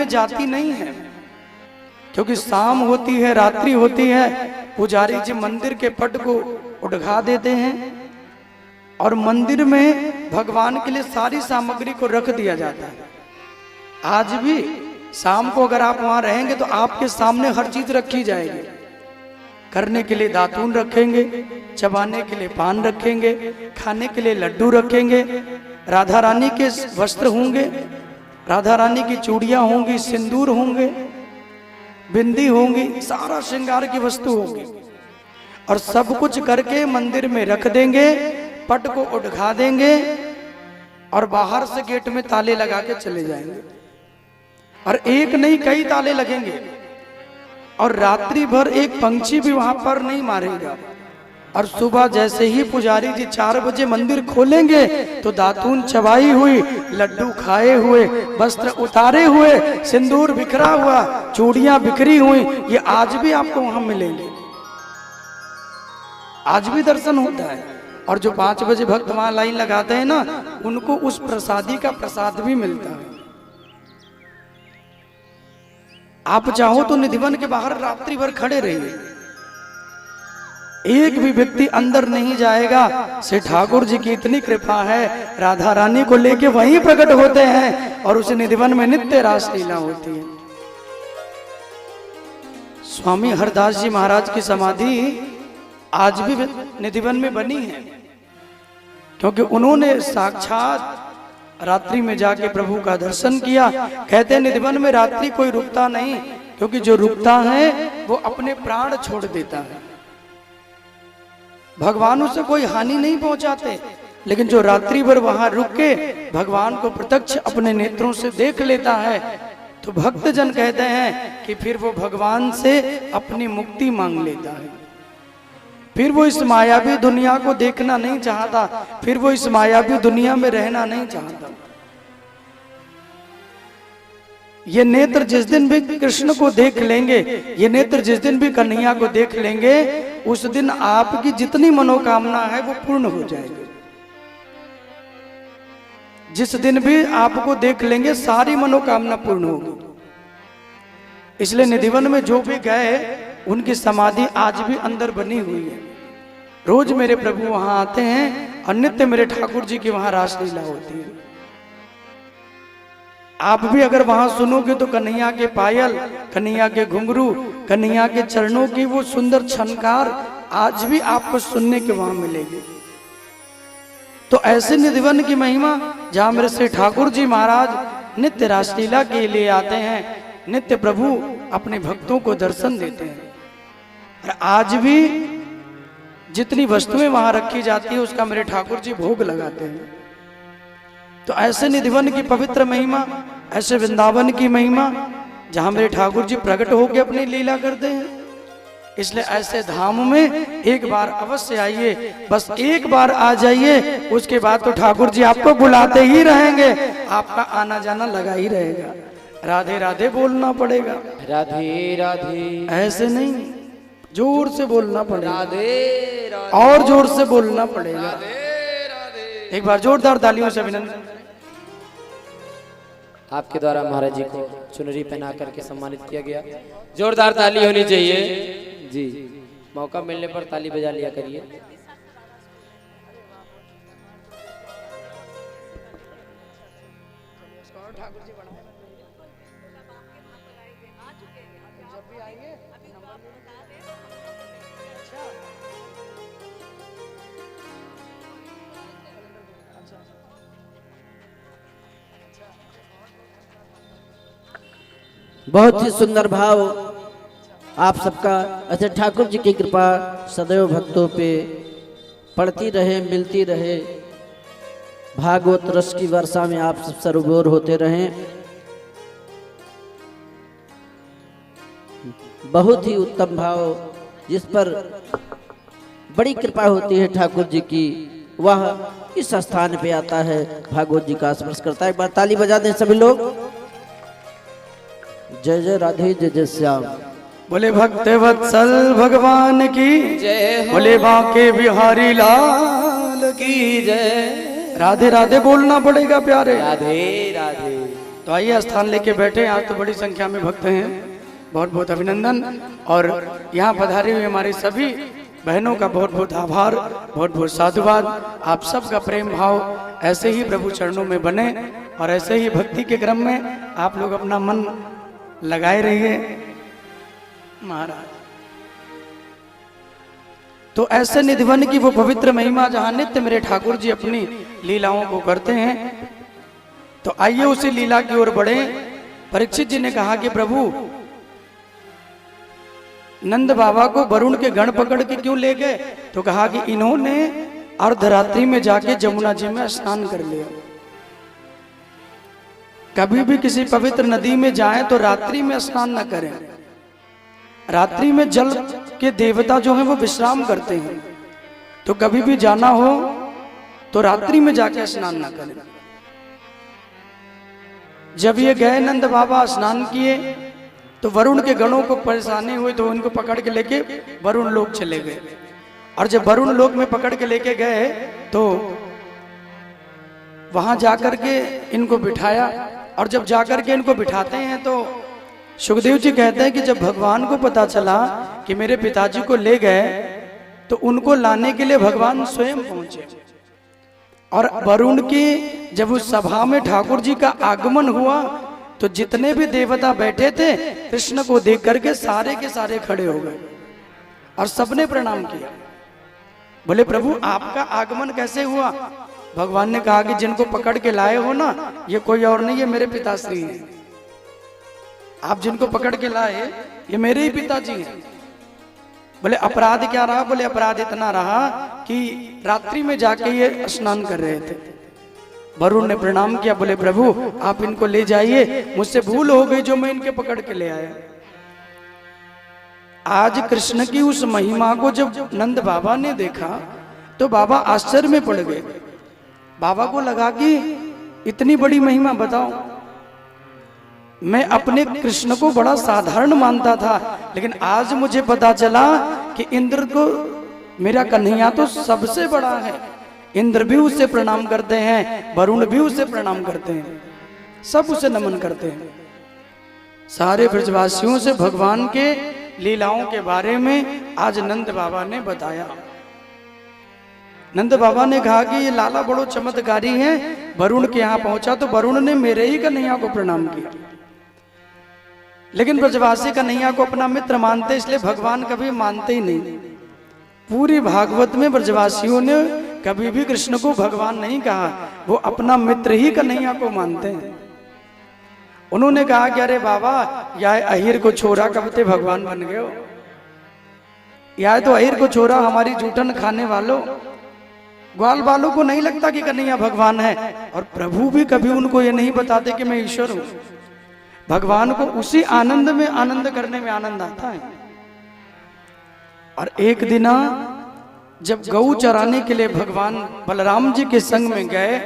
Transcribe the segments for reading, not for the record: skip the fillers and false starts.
में जाती नहीं है, क्योंकि शाम होती है, रात्रि होती है, पुजारी जी मंदिर के पट को उठा देते हैं और मंदिर में भगवान के लिए सारी सामग्री को रख दिया जाता है। आज भी शाम को अगर आप वहां रहेंगे तो आपके सामने हर चीज रखी जाएगी। करने के लिए दातून रखेंगे, चबाने के लिए पान रखेंगे, खाने के लिए लड्डू रखेंगे, राधा रानी के वस्त्र होंगे, राधा रानी की चूड़ियां होंगी, सिंदूर होंगे, बिंदी होंगी, सारा श्रृंगार की वस्तु होगी और सब कुछ करके मंदिर में रख देंगे, पट को उठा देंगे और बाहर से गेट में ताले लगा के चले जाएंगे। और एक नहीं कई ताले लगेंगे और रात्रि भर एक पंछी भी वहां पर नहीं मारेगा। और सुबह जैसे ही पुजारी जी 4 बजे मंदिर खोलेंगे तो दातून चबाई हुई, लड्डू खाए हुए, वस्त्र उतारे हुए, सिंदूर बिखरा हुआ, चूड़ियां बिखरी हुई, ये आज भी आपको वहां मिलेंगे। आज भी दर्शन होता है। और जो 5 बजे भक्त वहां लाइन लगाते हैं ना, उनको उस प्रसादी का प्रसाद भी मिलता है। आप चाहो तो निधिवन के बाहर रात्रि भर खड़े रहिए, एक भी व्यक्ति अंदर नहीं जाएगा। श्री ठाकुर जी की इतनी कृपा है, राधा रानी को लेके वहीं प्रकट होते हैं और उस निधिवन में नित्य रासलीला होती है। स्वामी हरदास जी महाराज की समाधि आज भी निधिवन में बनी है, क्योंकि उन्होंने साक्षात रात्रि में जाके प्रभु का दर्शन किया। कहते हैं निधिवन में रात्रि कोई रुकता नहीं, क्योंकि जो रुकता है वो अपने प्राण छोड़ देता है। भगवान उसे कोई हानि नहीं पहुंचाते, लेकिन जो रात्रि भर वहां रुक के भगवान को प्रत्यक्ष अपने नेत्रों से देख लेता है, तो भक्तजन कहते हैं कि फिर वो भगवान से अपनी मुक्ति मांग लेता है। फिर वो इस मायावी दुनिया को देखना नहीं चाहता, फिर वो इस मायावी दुनिया में रहना नहीं चाहता। ये नेत्र जिस दिन भी कृष्ण को देख लेंगे, ये नेत्र जिस दिन भी कन्हैया को देख लेंगे, उस दिन आपकी जितनी मनोकामना है वो पूर्ण हो जाएगी। जिस दिन भी आपको देख लेंगे सारी मनोकामना पूर्ण होगी। इसलिए निधिवन में जो भी गए उनकी समाधि आज भी अंदर बनी हुई है। रोज मेरे प्रभु वहां आते हैं और नित्य मेरे ठाकुर जी की वहां रासलीला होती है। आप भी अगर वहां सुनोगे तो कन्हैया के पायल, कन्हैया के घुंघरू, कन्हैया के चरणों की वो सुंदर छनकार आज भी आपको सुनने के वहां मिलेगी। तो ऐसे निधिवन की महिमा जहां मेरे श्री ठाकुर जी महाराज नित्य रासलीला के लिए आते हैं, नित्य प्रभु अपने भक्तों को दर्शन देते हैं। और आज भी जितनी वस्तुएं वहां रखी जाती है उसका मेरे ठाकुर जी भोग लगाते हैं। तो ऐसे निधिवन की पवित्र महिमा, ऐसे वृंदावन की महिमा जहां मेरे ठाकुर जी प्रकट होकर अपनी लीला करते हैं। इसलिए ऐसे धाम में एक बार अवश्य आइए, बस एक बार आ जाइए, उसके बाद तो ठाकुर जी आपको बुलाते ही रहेंगे, आपका आना जाना लगा ही रहेगा। राधे राधे बोलना पड़ेगा, राधे राधे, ऐसे नहीं, जोर से बोलना पड़ेगा, राधे राधे, और जोर से बोलना पड़ेगा। राधे राधे। एक बार जोरदार तालियों से अभिनंदन। आपके द्वारा महाराज जी को चुनरी पहना करके सम्मानित किया गया। जोरदार ताली होनी चाहिए जी। मौका मिलने पर ताली बजा लिया करिए। बहुत ही सुंदर भाव आप सबका। अच्छा, ठाकुर जी की कृपा सदैव भक्तों पे पड़ती रहे, मिलती रहे। भागवत रस की वर्षा में आप सब सरोवर होते रहें। बहुत ही उत्तम भाव, जिस पर बड़ी कृपा होती है ठाकुर जी की, वह इस स्थान पे आता है, भागवत जी का स्पर्श करता है। एक बार ताली बजा दें सभी लोग। जय जय राधे, जय जय श्याम। बोले भक्त वत्सल भगवान की जय, बोले बांके बिहारी लाल की जय। राधे राधे बोलना पड़ेगा प्यारे। राधे राधे। तो आइए स्थान लेके बैठे। आज तो बड़ी संख्या में भक्त हैं, बहुत बहुत अभिनंदन। और यहाँ पधारे हुए हमारे सभी बहनों का बहुत बहुत आभार, बहुत बहुत साधुवाद। आप सबका प्रेम भाव ऐसे ही प्रभु चरणों में बने और ऐसे ही भक्ति के क्रम में आप लोग अपना मन लगाए रहिए महाराज। तो ऐसे निधिवन की वो पवित्र महिमा जहां नित्य मेरे ठाकुर जी अपनी लीलाओं को करते हैं, तो आइए उसी लीला की ओर बढ़े। परीक्षित जी ने कहा कि प्रभु नंद बाबा को वरुण के गण पकड़ के क्यों ले गए? तो कहा कि इन्होंने अर्धरात्रि में जाके जमुना जी में स्नान कर लिया। कभी भी किसी पवित्र नदी में जाएं तो रात्रि में स्नान न करें। रात्रि में जल के देवता जो हैं वो विश्राम करते हैं, तो कभी भी जाना हो तो रात्रि में जाके स्नान न करें। जब ये गए नंद बाबा स्नान किए तो वरुण के गणों को परेशानी हुई, तो उनको पकड़ के लेके वरुण लोक चले गए। और जब वरुण लोक में पकड़ के लेके गए तो वहां जाकर के इनको बिठाया। और जब जाकर के इनको बिठाते हैं तो सुखदेव जी कहते हैं कि जब भगवान को पता चला कि मेरे पिताजी को ले गए, तो उनको लाने के लिए भगवान स्वयं पहुंचे। और वरुण की जब उस सभा में ठाकुर जी का आगमन हुआ तो जितने भी देवता बैठे थे कृष्ण को देख करके सारे के सारे खड़े हो गए और सबने प्रणाम किया। बोले प्रभु आपका आगमन कैसे हुआ? भगवान ने कहा कि जिनको पकड़ के लाए हो ना, ये कोई और नहीं, ये मेरे पिताश्री हैं। आप जिनको पकड़ के लाए ये मेरे ही पिताजी हैं। बोले अपराध क्या रहा? बोले अपराध इतना रहा कि रात्रि में जाके ये स्नान कर रहे थे। वरुण ने प्रणाम किया, बोले प्रभु आप इनको ले जाइए, मुझसे भूल हो गई जो मैं इनके पकड़ के ले आया। आज कृष्ण की उस महिमा को जब नंद बाबा ने देखा तो बाबा आश्चर्य में पड़ गए। बाबा को लगा कि इतनी बड़ी महिमा बताओ। मैं अपने कृष्ण को बड़ा साधारण मानता था, लेकिन आज मुझे पता चला कि इंद्र को मेरा कन्हैया तो सबसे बड़ा है। इंद्र भी उससे प्रणाम करते हैं, वरुण भी उससे प्रणाम करते हैं, सब उसे नमन करते हैं। सारे ब्रजवासियों से भगवान के लीलाओं के बारे में आज नंद बाबा ने बताया। नंद बाबा ने कहा कि ये लाला बड़ो चमत्कारी है। वरुण के यहाँ पहुंचा तो वरुण ने मेरे ही कन्हैया को प्रणाम किया, लेकिन ब्रजवासी कन्हैया को अपना मित्र मानते, इसलिए भगवान कभी मानते ही नहीं। पूरी भागवत में ब्रजवासियों ने कभी भी कृष्ण को भगवान नहीं कहा, वो अपना मित्र ही कन्हैया को मानते हैं। उन्होंने कहा कि अरे बाबा या अहिर को छोरा कब ते भगवान बन गए हो, या तो अहिर को छोरा हमारी जूठन खाने वालों, ग्वाल बालों को नहीं लगता कि कन्हैया भगवान है। और प्रभु भी कभी उनको ये नहीं बताते कि मैं ईश्वर हूं। भगवान को उसी आनंद में आनंद करने में आनंद आता है। और एक दिन जब गऊ चराने के लिए भगवान बलराम जी के संग में गए,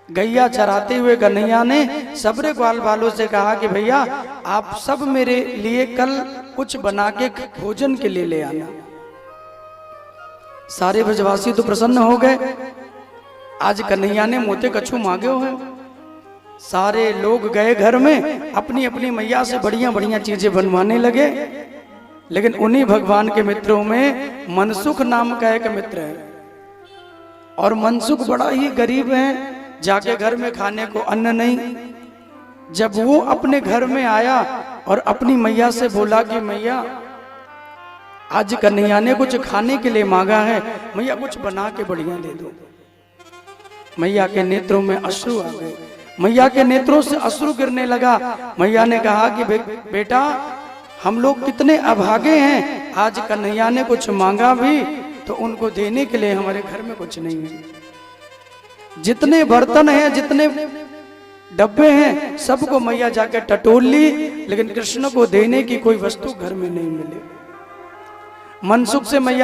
गैया चराते हुए कन्हैया ने सबरे ग्वाल बालों से कहा कि भैया आप सब मेरे लिए कल कुछ बना के भोजन के लिए ले आना। सारे ब्रजवासी तो प्रसन्न हो गए। आज कन्हैया ने मोते कछू मांगे हुए। सारे लोग गए घर में, अपनी अपनी मैया से बढ़िया बढ़िया चीजें बनवाने लगे। लेकिन उन्हीं भगवान के मित्रों में मनसुख नाम का एक मित्र है, और मनसुख बड़ा ही गरीब है, जाके घर में खाने को अन्न नहीं। जब वो अपने घर में आया और अपनी मैया से बोला कि मैया आज कन्हैया ने कुछ खाने के लिए मांगा है, मैया कुछ बना के बढ़िया दे दो। मैया के नेत्रों में अश्रु आ गए, मैया के नेत्रों से अश्रु गिरने लगा। मैया ने कहा कि बेटा हम लोग कितने अभागे हैं, आज कन्हैया ने कुछ मांगा भी तो उनको देने के लिए हमारे घर में कुछ नहीं है। जितने बर्तन हैं, जितने डब्बे हैं, सबको मैया जाके टटोल ली, लेकिन कृष्ण को देने की कोई वस्तु घर में नहीं मिली। मनसुख से मैया